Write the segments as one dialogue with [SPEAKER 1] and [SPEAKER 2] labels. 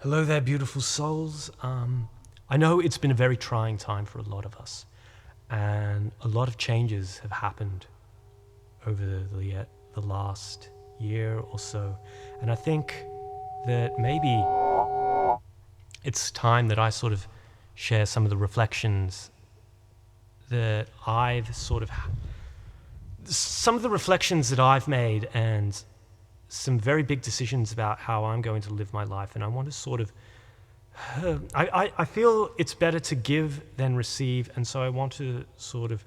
[SPEAKER 1] Hello there, beautiful souls. I know it's been a very trying time for a lot of us, and a lot of changes have happened over the last year or so. And I think that maybe it's time that I sort of share some of the reflections that some of the reflections that I've made, and some very big decisions about how I'm going to live my life. And I want to sort of, I feel it's better to give than receive. And so I want to sort of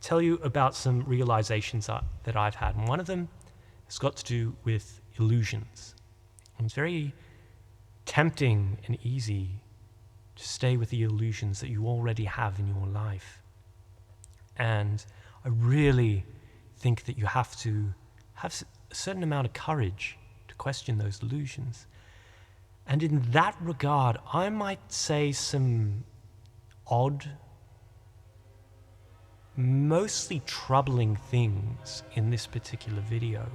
[SPEAKER 1] tell you about some realizations that I've had. And one of them has got to do with illusions. And it's very tempting and easy to stay with the illusions that you already have in your life. And I really think that you have to have a certain amount of courage to question those illusions. And in that regard, I might say some odd, mostly troubling things in this particular video.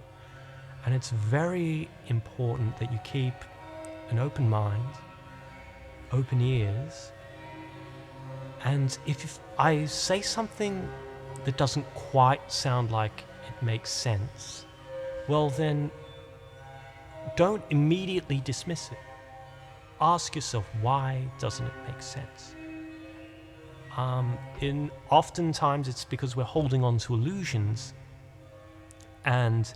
[SPEAKER 1] And it's very important that you keep an open mind, open ears, and if I say something that doesn't quite sound like it makes sense, well then, don't immediately dismiss it. Ask yourself, why doesn't it make sense? Oftentimes it's because we're holding on to illusions, and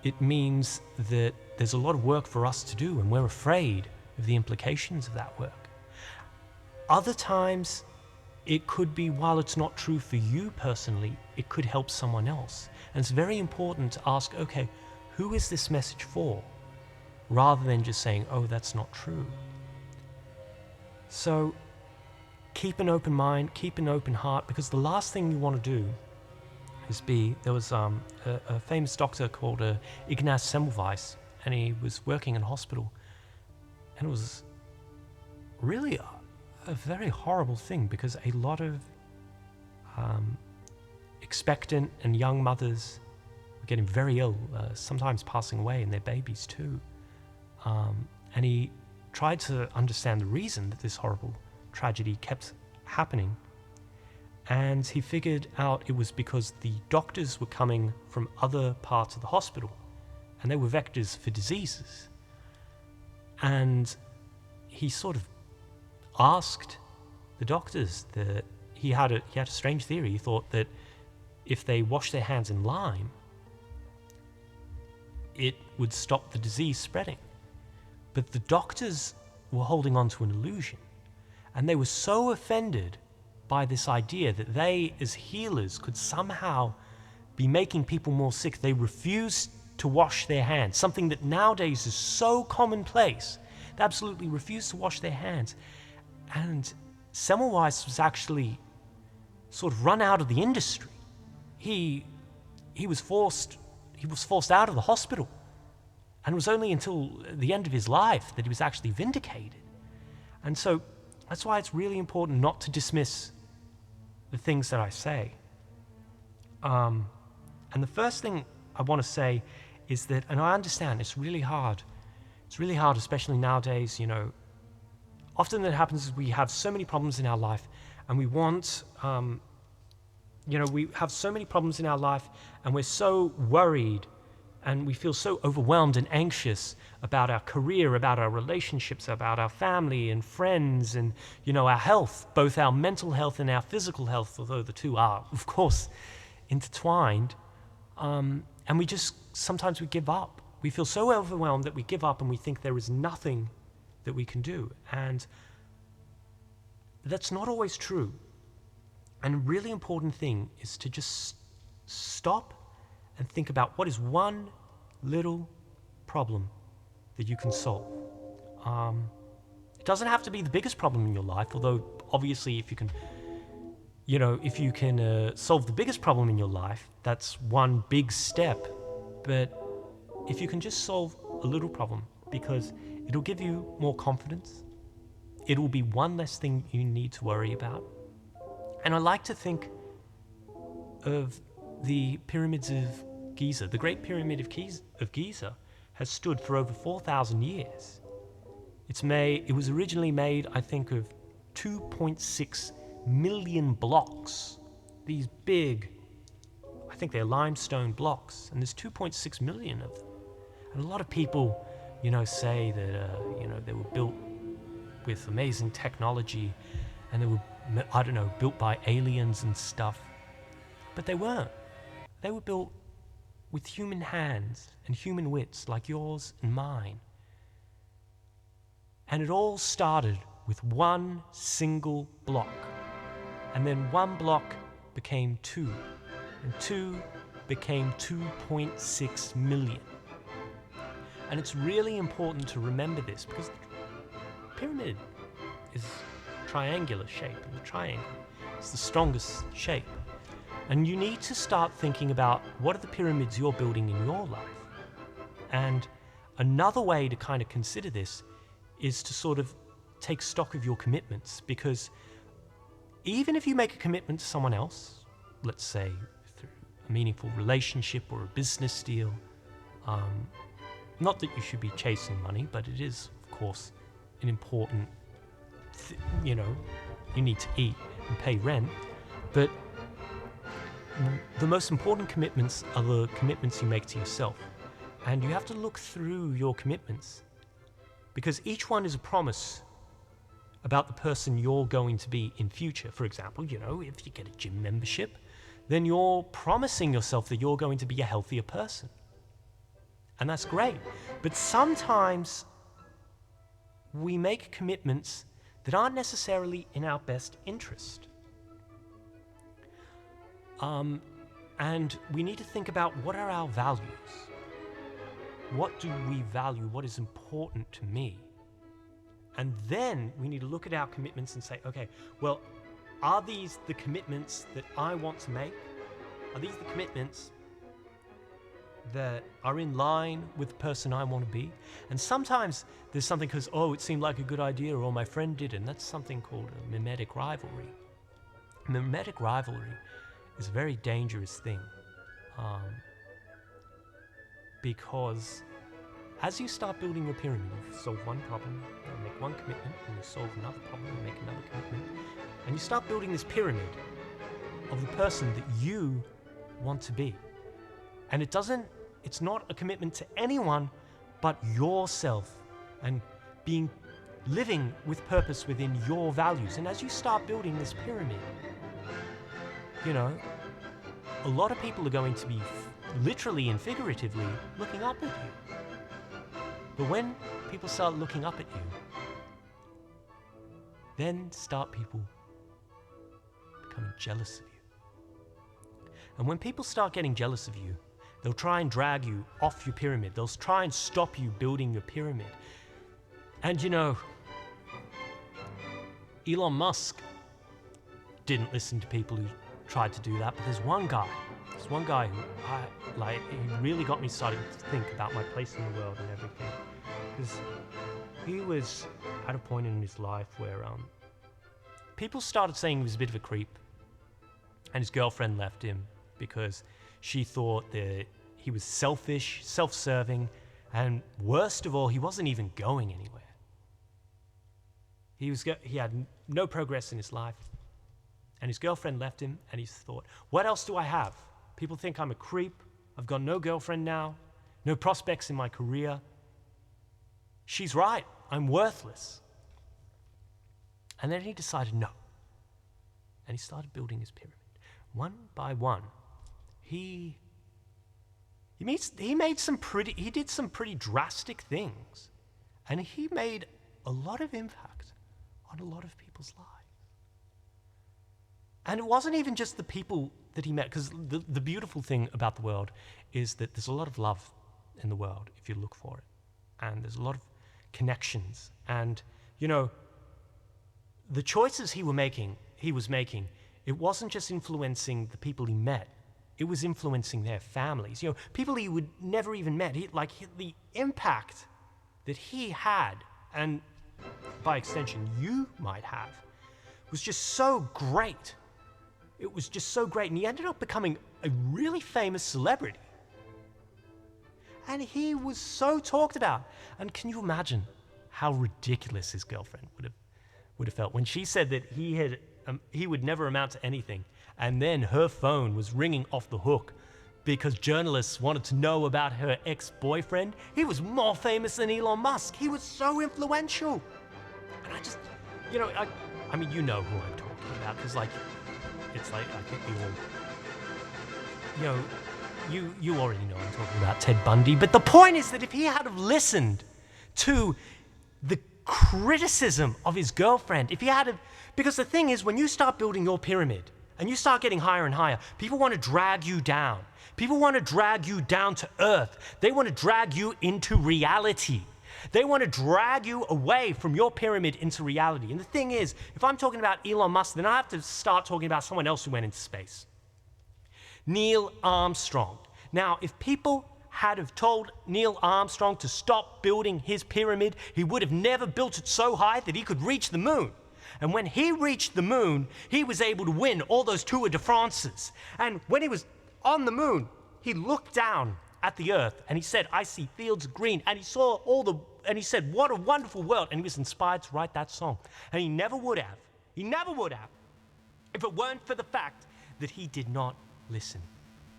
[SPEAKER 1] it means that there's a lot of work for us to do, and we're afraid of the implications of that work. Other times, it could be, while it's not true for you personally, it could help someone else. And it's very important to ask, okay, who is this message for? Rather than just saying, oh, that's not true. So keep an open mind, keep an open heart, because the last thing you want to do is there was a famous doctor called Ignaz Semmelweis, and he was working in a hospital. And it was really a very horrible thing, because a lot of expectant and young mothers were getting very ill, sometimes passing away, and their babies too. And he tried to understand the reason that this horrible tragedy kept happening. And he figured out it was because the doctors were coming from other parts of the hospital, and they were vectors for diseases. And he sort of asked the doctors that he had a strange theory. He thought that if they washed their hands in lime, it would stop the disease spreading. But the doctors were holding on to an illusion, and they were so offended by this idea that they, as healers, could somehow be making people more sick. They refused to wash their hands, something that nowadays is so commonplace. They absolutely refused to wash their hands. And Semmelweis was actually sort of run out of the industry. He was forced out of the hospital, and it was only until the end of his life that he was actually vindicated. And so that's why it's really important not to dismiss the things that I say. And the first thing I want to say is that, and I understand it's really hard, especially nowadays, often that happens is we have so many problems in our life, and we want, we have so many problems in our life, and we're so worried, and we feel so overwhelmed and anxious about our career, about our relationships, about our family and friends, and, our health, both our mental health and our physical health, although the two are, of course, intertwined. And sometimes we give up. We feel so overwhelmed that we give up, and we think there is nothing that we can do. And that's not always true. And a really important thing is to just stop and think about what is one little problem that you can solve. It doesn't have to be the biggest problem in your life, although obviously if you can solve the biggest problem in your life, that's one big step. But if you can just solve a little problem, because it'll give you more confidence, it will be one less thing you need to worry about. And I like to think of the pyramids of Giza. The Great Pyramid of Giza has stood for over 4,000 years. It was originally made, I think, of 2.6 million blocks. These big, I think they're limestone blocks, and there's 2.6 million of them. And a lot of people, say that, they were built with amazing technology, and they were, built by aliens and stuff. But they weren't. They were built with human hands and human wits like yours and mine. And it all started with one single block. And then one block became 2, and 2 became 2.6 million. And it's really important to remember this, because the pyramid is triangular shape, and the triangle is the strongest shape. And you need to start thinking about what are the pyramids you're building in your life. And another way to kind of consider this is to sort of take stock of your commitments, because even if you make a commitment to someone else, let's say through a meaningful relationship or a business deal, not that you should be chasing money, but it is, of course, an important, you need to eat and pay rent, but the most important commitments are the commitments you make to yourself. And you have to look through your commitments, because each one is a promise about the person you're going to be in future. For example, if you get a gym membership, then you're promising yourself that you're going to be a healthier person. And that's great. But sometimes we make commitments that aren't necessarily in our best interest. And we need to think about, what are our values? What do we value? What is important to me? And then we need to look at our commitments and say, okay, well, are these the commitments that I want to make? Are these the commitments that are in line with the person I want to be? And sometimes there's something because, it seemed like a good idea, or my friend did, and that's something called a mimetic rivalry. Mimetic rivalry is a very dangerous thing, because as you start building your pyramid, you solve one problem, you make one commitment, and you solve another problem, and make another commitment, and you start building this pyramid of the person that you want to be. And it's not a commitment to anyone but yourself, and living with purpose within your values. And as you start building this pyramid, a lot of people are going to be literally and figuratively looking up at you. But when people start looking up at you, then start people becoming jealous of you. And when people start getting jealous of you, they'll try and drag you off your pyramid. They'll try and stop you building your pyramid. And Elon Musk didn't listen to people who tried to do that, but there's one guy who he really got me started to think about my place in the world and everything. Because he was at a point in his life where people started saying he was a bit of a creep, and his girlfriend left him because she thought that he was selfish, self-serving, and worst of all, he wasn't even going anywhere. He had no progress in his life, and his girlfriend left him, and he thought, what else do I have? People think I'm a creep. I've got no girlfriend now, no prospects in my career. She's right, I'm worthless. And then he decided no. And he started building his pyramid. One by one, he did some pretty drastic things. And he made a lot of impact on a lot of people's lives. And it wasn't even just the people that he met, because the beautiful thing about the world is that there's a lot of love in the world if you look for it. And there's a lot of connections. And, the choices he was making, it wasn't just influencing the people he met, it was influencing their families. People he would never even met. The impact that he had, and by extension you might have, was just so great. It was just so great, and he ended up becoming a really famous celebrity. And he was so talked about. And can you imagine how ridiculous his girlfriend would have felt when she said that he would never amount to anything, and then her phone was ringing off the hook because journalists wanted to know about her ex-boyfriend. He was more famous than Elon Musk. He was so influential. And I just, I mean, you know who I'm talking about, because it's like, I think we all, you already know I'm talking about Ted Bundy. But the point is that if he had have listened to the criticism of his girlfriend, if he had have, because the thing is, when you start building your pyramid and you start getting higher and higher, people want to drag you down. People want to drag you down to earth. They want to drag you into reality. They want to drag you away from your pyramid into reality. And the thing is, if I'm talking about Elon Musk, then I have to start talking about someone else who went into space. Neil Armstrong. Now, if people had have told Neil Armstrong to stop building his pyramid, he would have never built it so high that he could reach the moon. And when he reached the moon, he was able to win all those Tour de France's. And when he was on the moon, he looked down at the earth and he said, I see fields of green. And he saw and he said, what a wonderful world. And he was inspired to write that song. And he never would have, if it weren't for the fact that he did not listen.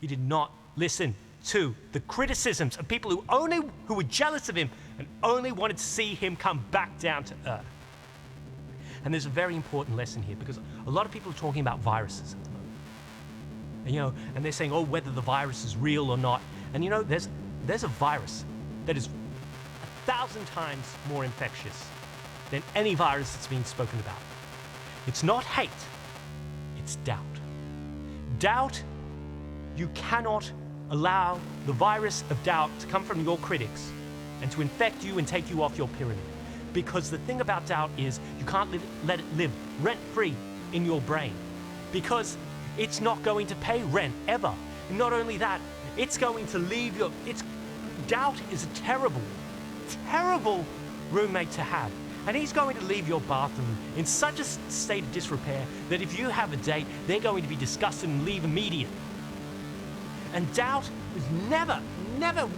[SPEAKER 1] He did not listen to the criticisms of people who were jealous of him and only wanted to see him come back down to earth. And there's a very important lesson here, because a lot of people are talking about viruses at the moment. And, and they're saying, whether the virus is real or not. And there's a virus that is 1,000 times more infectious than any virus that's being spoken about. It's not hate, it's doubt. Doubt, you cannot allow the virus of doubt to come from your critics and to infect you and take you off your pyramid. Because the thing about doubt is you can't let it live rent-free in your brain, because it's not going to pay rent ever. And not only that, it's going to leave doubt is a terrible, terrible roommate to have. And he's going to leave your bathroom in such a state of disrepair that if you have a date, they're going to be disgusted and leave immediately. And doubt is never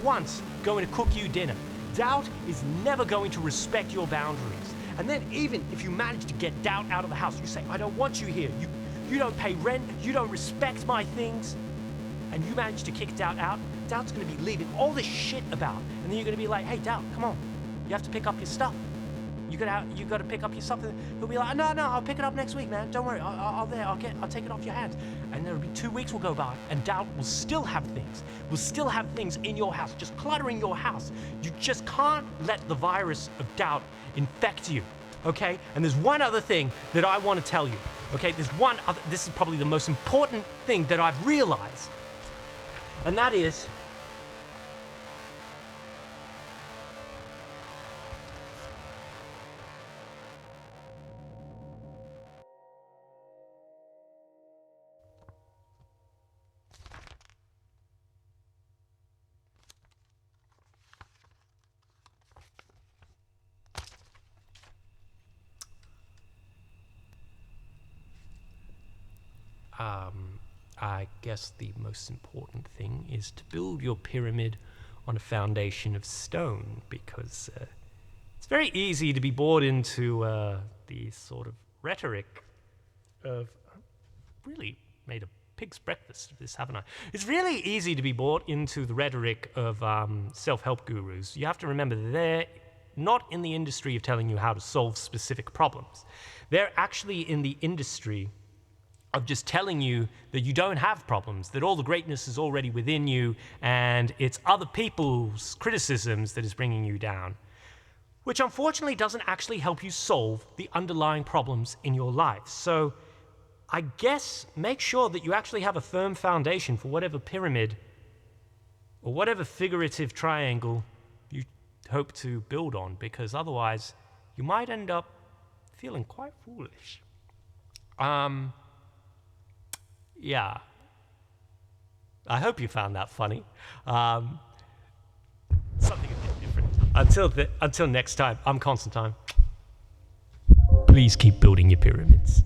[SPEAKER 1] once going to cook you dinner. Doubt is never going to respect your boundaries. And then even if you manage to get doubt out of the house, you say, I don't want you here. You don't pay rent. You don't respect my things. And you manage to kick doubt out. Doubt's going to be leaving all this shit about. And then you're going to be like, hey, doubt, come on. You have to pick up your stuff. You got to pick up your stuff. And he'll be like, no, I'll pick it up next week, man. Don't worry. I'll take it off your hands. And there'll be 2 weeks will go by, and doubt will still have things. Will still have things in your house, just cluttering your house. You just can't let the virus of doubt infect you, okay? And there's one other thing that I want to tell you, okay? This is probably the most important thing that I've realized, and that is, I guess the most important thing is to build your pyramid on a foundation of stone, because it's very easy to be bought into the sort of rhetoric of, I've really made a pig's breakfast of this, haven't I? It's really easy to be bought into the rhetoric of self-help gurus. You have to remember that they're not in the industry of telling you how to solve specific problems. They're actually in the industry of just telling you that you don't have problems, that all the greatness is already within you, and it's other people's criticisms that is bringing you down, which unfortunately doesn't actually help you solve the underlying problems in your life. So I guess make sure that you actually have a firm foundation for whatever pyramid or whatever figurative triangle you hope to build on, because otherwise you might end up feeling quite foolish. Yeah, I hope you found that funny. Something a bit different. Until next time, I'm Constantine. Please keep building your pyramids.